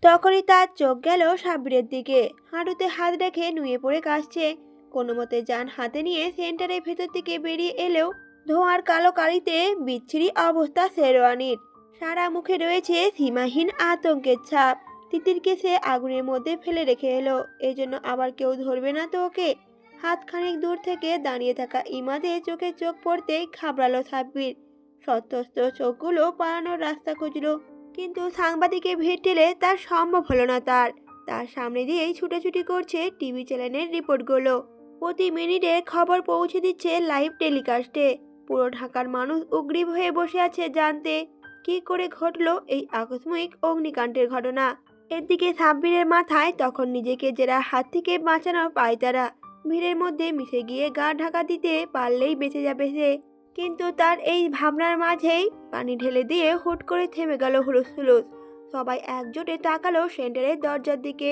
তখনই তার চোখ গেল সাব্বিরের দিকে। হাঁটুতে হাত রেখে নুয়ে পড়ে কাশছে। কোনো মতে যান হাতে নিয়ে সেন্টারের ভেতর থেকে বেরিয়ে এলেও ধোঁয়ার কালো কালিতে বিচ্ছিরি অবস্থা শেরওয়ানির। সারা মুখে রয়েছে সীমাহীন আতঙ্কের ছাপ। তিতিরকে সে আগুনের মধ্যে ফেলে রেখে এলো, এজন্য আবার কেউ ধরবে না তো ওকে? হাত খানিক দূর থেকে দাঁড়িয়ে থাকা ইমাদের চোখে চোখ পড়তেই ঘাবড়ালো সাব্বির। সত্যস্ত চোখগুলো পালানোর রাস্তা খুঁজল, কিন্তু সাংবাদিকের ভিড় ঠেলে তার সম্ভব হলো না। তার সামনে দিয়েই ছুটোছুটি করছে টিভি চ্যানেলের রিপোর্টগুলো। প্রতি মিনিটে খবর পৌঁছে দিচ্ছে লাইভ টেলিকাস্টে। পুরো ঢাকার মানুষ উগ্রীব হয়ে বসে আছে জানতে কি করে ঘটলো এই আকস্মিক অগ্নিকাণ্ডের ঘটনা। এদিকে সাব্বিরের মাথায় তখন নিজেকে জেরা হাত থেকে বাঁচানোর পায়তারা। ভিড়ের মধ্যে মিশে গিয়ে গা ঢাকা দিতে পারলেই বেঁচে যাবে সে। কিন্তু তার এই ভাবনার মাঝেই পানি ঢেলে দিয়ে হুট করে থেমে গেল হুলুস। সবাই একজোটে তাকালো সেন্টারের দরজার দিকে।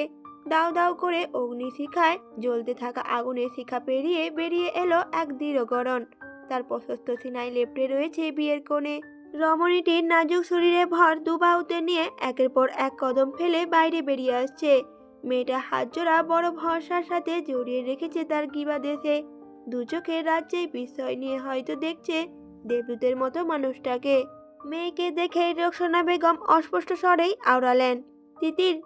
দাউ দাউ করে অগ্নিশিখায় জ্বলতে থাকা আগুনের শিখা পেরিয়ে বেরিয়ে এলো এক দৃঢ় গড়ন। তার প্রশস্ত সিনায় লেপ্টে রয়েছে বিয়ের কোণে। রমণীটির নাজুক শরীরে ভর দুবাহুতে নিয়ে একের পর এক কদম ফেলে বাইরে বেরিয়ে আসছে। মেয়েটা হাত জোড়া বড় ভরসার সাথে জড়িয়ে রেখেছে তার গিবা দেশে। দু চোখের রাজ্যেই বিস্ময় নিয়ে হয়তো দেখছে দেবদূতের মতো মানুষটাকে। মেয়েকে দেখে রোকসানা বেগম অস্পষ্ট স্বরেই আওড়ালেন, তিতির।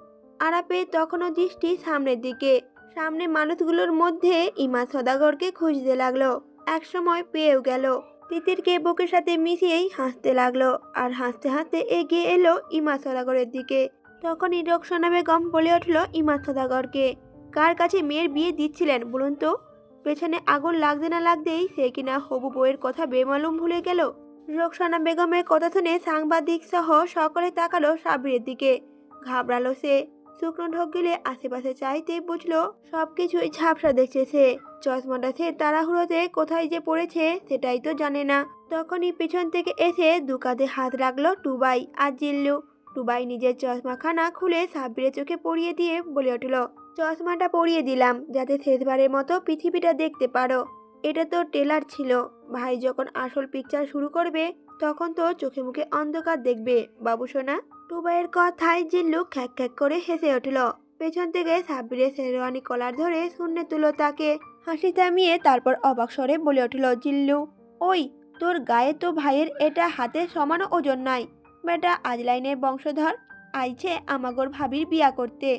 আরাপে তখনও দৃষ্টি সামনের দিকে। সামনে মানুষগুলোর মধ্যে ইমা সদাগরকে খুঁজতে লাগলো। একসময় পেয়েও গেল। তিতিরকে বুকের সাথে মিশিয়েই হাসতে লাগলো, আর হাসতে হাসতে এগিয়ে এলো ইমা সদাগরের দিকে। তখনই রোকসানা বেগম বলে উঠল ইমা সদাগরকে, কার কাছে মেয়ের বিয়ে দিচ্ছিলেন বলুন তো? পেছনে আগুন লাগতে না লাগতেই সে কিনা হবু বউয়ের কথা বেমালুম ভুলে গেল। রোকসানা বেগমের কথা শুনে সাংবাদিক সহ সকলে তাকালো সাব্বিরের দিকে। ঘাবড়ালো সে। শুকনো ঢোক গিলে আশেপাশে চাইতে বুঝলো সবকিছুই ঝাপসা দেখছে সে। চশমাটা সে তাড়াহুড়োতে কোথায় যে পড়েছে সেটাই তো জানে না। তখনই পেছন থেকে এসে দু কাঁধে হাত রাখলো টুবাই আর জিল্লু। টুবাই নিজের চশমাখানা খুলে সাব্বিরের চোখে পরিয়ে দিয়ে বলে উঠল, চশমাটা পরিয়ে দিলাম যাতে শেষবারের মতো পৃথিবীটা দেখতে পারো। এটা তো ট্রেলার ছিল, ভাই যখন আসল পিকচার শুরু করবে তখন তো চোখে মুখে অন্ধকার দেখবে বাবু সোনা। টুবাইয়ের কথায় জিল্লু খ্যাক খ্যাক করে হেসে উঠল। পেছন থেকে সাব্বিরের শেরওয়ানি কলার ধরে শূন্যে তুলো তাকে। হাসি থামিয়ে তারপর অবাক স্বরে বলে উঠল জিল্লু, ওই তোর গায়ে তো ভাইয়ের এটা হাতের সমানও ওজন নাই। বেটা আজলাইনের বংশধর আইছে আমাগর ভাবির বিয়া করতে।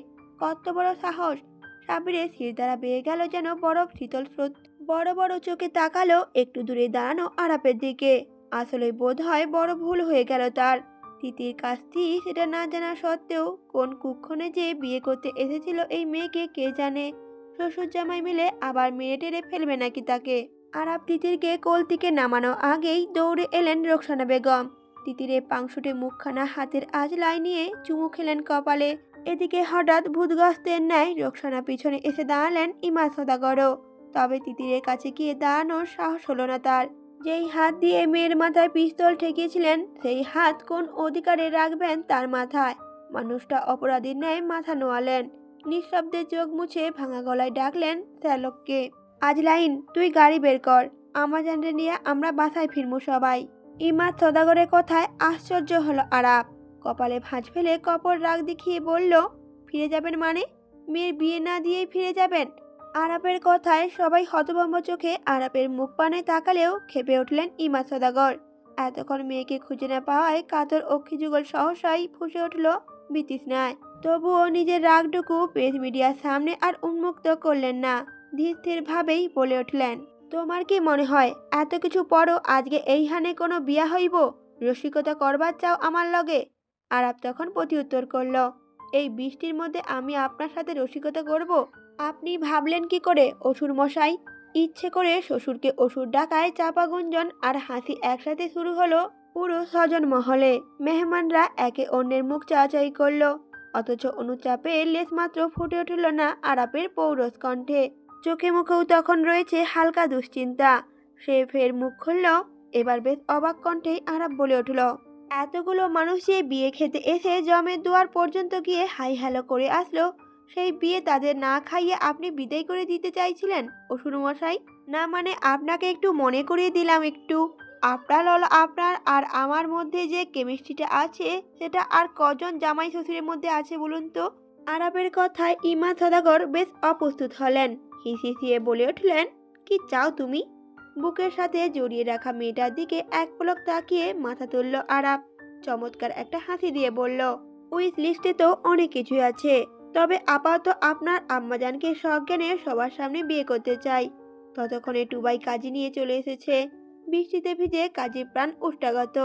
কত বড় সাহস! সাব্বিরের শিরদাঁড়া বেয়ে গেল যেন বরফ শীতল স্রোত। বড় বড় চোখে তাকালো একটু দূরে দাঁড়ানো আরাপের দিকে। আসলে বোধ হয় বড় ভুল হয়ে গেল তার। তিতির কাছটি সেটা না জানা সত্ত্বেও কোন কুক্ষণে যে বিয়ে করতে এসেছিল এই মেয়েকে কে জানে। শ্বশুর জামাই মিলে আবার মেরে টেরে ফেলবে নাকি তাকে। আরাপ তিতিরকে কোল থেকে নামানো আগেই দৌড়ে এলেন রোকসানা বেগম। তিতিরের পাংশুটে মুখখানা হাতের আজলায় নিয়ে চুমু খেলেন কপালে। এদিকে হঠাৎ ভূতগ্রস্তের ন্যায় রোকসানা পিছনে এসে দাঁড়ালেন ইমা সদাগরও। তবে তিতিরের কাছে গিয়ে দাঁড়ানোর সাহস হলো না তার। যেই হাত দিয়ে মেয়ের মাথায় পিস্তল ঠেকিয়েছিলেন সেই হাত কোন অধিকারে রাখবেন তার মাথায়। মানুষটা অপরাধীর ন্যায় মাথা নোয়ালেন। নিঃশব্দে চোখ মুছে ভাঙা গলায় ডাকলেন শ্যালককে, আজলাইন তুই গাড়ি বের কর, আমাজনরে নিয়ে আমরা বাসায় ফিরবো সবাই। ইমা সদাগরের কথায় আশ্চর্য হলো আরাপ। কপালে ভাঁজ ফেলে কপর রাগ দেখিয়ে বলল, ফিরে যাবেন মানে? মেয়ের বিয়ে না দিয়েই ফিরে যাবেন? আরাপের কথায় সবাই হতভম্ব চোখে আরাপের মুখ পানে তাকালেও খেপে উঠলেন ইমা সদাগর। এতক্ষণ মেয়েকে খুঁজে না পাওয়ায় কাতর অক্ষি যুগল সহসাই ফুসে উঠল বিতৃষ্ণায়। তবুও নিজের রাগটুকু প্রেস মিডিয়ার সামনে আর উন্মুক্ত করলেন না। ধীর স্থির ভাবেই বলে উঠলেন, তোমার কি মনে হয় এত কিছু পরও আজকে এইখানে কোনো বিয়া হইব? রসিকতা করবার চাও আমার লগে? আরাপ তখন প্রতিউত্তর করল, এই বৃষ্টির মধ্যে আমি আপনার সাথে রসিকতা করব? আপনি ভাবলেন কি করে অসুর মশাই? ইচ্ছে করে শ্বশুরকে অসুর ডাকায় চাপা গুঞ্জন আর হাসি একসাথে শুরু হলো পুরো স্বজন মহলে। মেহমানরা একে অন্যের মুখ চাওয়াচাই করলো, অথচ অনুচাপে লেশ মাত্র ফুটে উঠল না আরাপের পৌরস কণ্ঠে। চোখে মুখেও তখন রয়েছে হালকা দুশ্চিন্তা। সে ফের মুখ খুলল। এবার বেশ অবাক কণ্ঠেই আরাপ বলে উঠল, এতগুলো মানুষ যে বিয়ে খেতে এসে জমের দুয়ার পর্যন্ত গিয়ে হাই হ্যালো করে আসলো, সেই বিয়ে তাদের না খাইয়ে আপনি বিদায় করে দিতে চাইছিলেন অসুর মশাই? না মানে আপনাকে একটু মনে করিয়ে দিলাম একটু। আপনার আর আমার মধ্যে যে কেমিস্ট্রিটা আছে সেটা আর কজন জামাই শ্বশুরের মধ্যে আছে বলুন তো? আরাপের কথায় ইমা সদাগর বেশ অপ্রস্তুত হলেন। হিসিয়ে বলে উঠলেন, কি চাও তুমি? বুকের সাথে জড়িয়ে রাখা মেয়েটার দিকে এক পলক তাকিয়ে মাথা তুলল আরাপ। চমৎকার একটা হাসি দিয়ে বলল, উইশ লিস্টে তো অনেক কিছুই আছে, তবে আপাতত আপনার আম্মাজানকে সজ্ঞানে সবার সামনে বিয়ে করতে চাই। ততক্ষণে টুবাই কাজী নিয়ে চলে এসেছে। বৃষ্টিতে ভিজে কাজীর প্রাণ উষ্টাগত।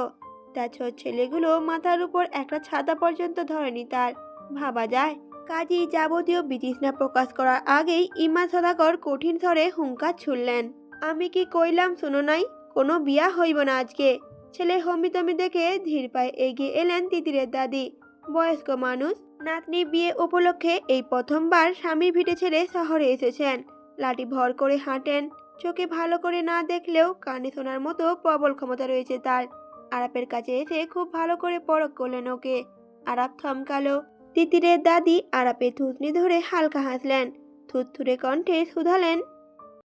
তার ছোট ছেলেগুলো মাথার উপর একটা ছাতা পর্যন্ত ধরেনি তার। ভাবা যায়। কাজী যাবতীয় বিতৃষ্ণা প্রকাশ করার আগেই ইমা সদাগর কঠিন স্বরে হুঙ্কার ছুড়লেন, আমি কি কইলাম শুনো নাই? কোনো বিয়া হইব না আজকে। ছেলে হমিতমি দেখে ধীর পায়ে এগিয়ে এলেন তিতিরের দাদি। বয়স্ক মানুষ, নাতনি বিয়ে উপলক্ষে এই প্রথমবার স্বামীর ভিটে ছেড়ে শহরে এসেছেন। লাঠি ভর করে হাঁটেন। চোখে ভালো করে না দেখলেও কানে শোনার মতো প্রবল ক্ষমতা রয়েছে তার। আরাপের কাছে এসে খুব ভালো করে পরখ করলেন ওকে। আরাপ থমকালো। তিতিরের দাদি আরাপের থুতনি ধরে হালকা হাসলেন। থুতথুরে কণ্ঠে শুধালেন,